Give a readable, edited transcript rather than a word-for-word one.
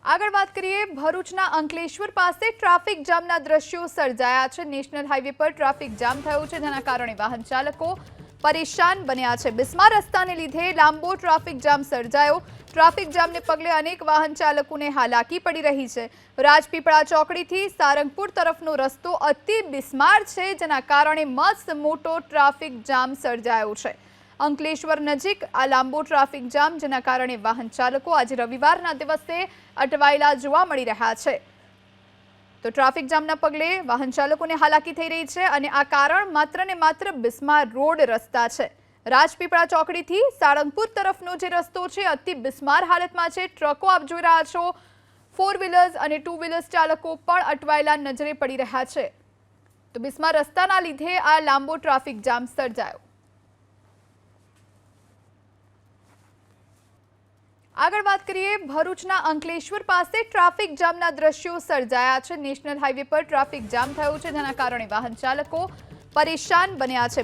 આગળ વાત કરીએ ભરૂચના અંકલેશ્વર પાસે ટ્રાફિક જામના દ્રશ્યો સર્જાયા છે। નેશનલ હાઈવે પર ટ્રાફિક જામ થયો છે, જેના કારણે વાહન ચાલકો પરેશાન બન્યા છે। બિસ્માર રસ્તાને લીધે લાંબો ટ્રાફિક જામ સર્જાયો। ટ્રાફિક જામને પગલે અનેક વાહન ચાલકોને હાલાકી પડી રહી છે। રાજપીપળા ચોકડીથી સારંગપુર તરફનો રસ્તો અતિ બિસ્માર છે, જેના કારણે મસ્ત મોટો ટ્રાફિક જામ સર્જાયો છે। અંકલેશ્વર નજીક આ લાંબો ટ્રાફિક જામ, જેના કારણે વાહન ચાલકો આજે રવિવારના દિવસે અટવાયેલા જોવા મળી રહ્યા છે। તો ટ્રાફિક જામના પગલે વાહન ચાલકોને હાલાકી થઈ રહી છે અને આ કારણ માત્ર ને માત્ર બિસ્માર રોડ રસ્તા છે। રાજપીપળા ચોકડીથી સાળંગપુર તરફનો જે રસ્તો છે અતિ બિસ્માર હાલતમાં છે। ટ્રકો આપ જોઈ રહ્યા છો, 4 વ્હીલર્સ અને 2 વ્હીલર્સ ચાલકો પણ અટવાયેલા નજરે પડી રહ્યા છે। તો બિસ્માર રસ્તાના લીધે આ લાંબો ટ્રાફિક જામ સર્જાયો। આગળ વાત કરીએ ભરૂચના અંકલેશ્વર પાસે ટ્રાફિક જામના દ્રશ્યો સર્જાયા છે। નેશનલ હાઈવે પર ટ્રાફિક જામ થયો છે, જેના કારણે વાહન ચાલકો પરેશાન બન્યા છે।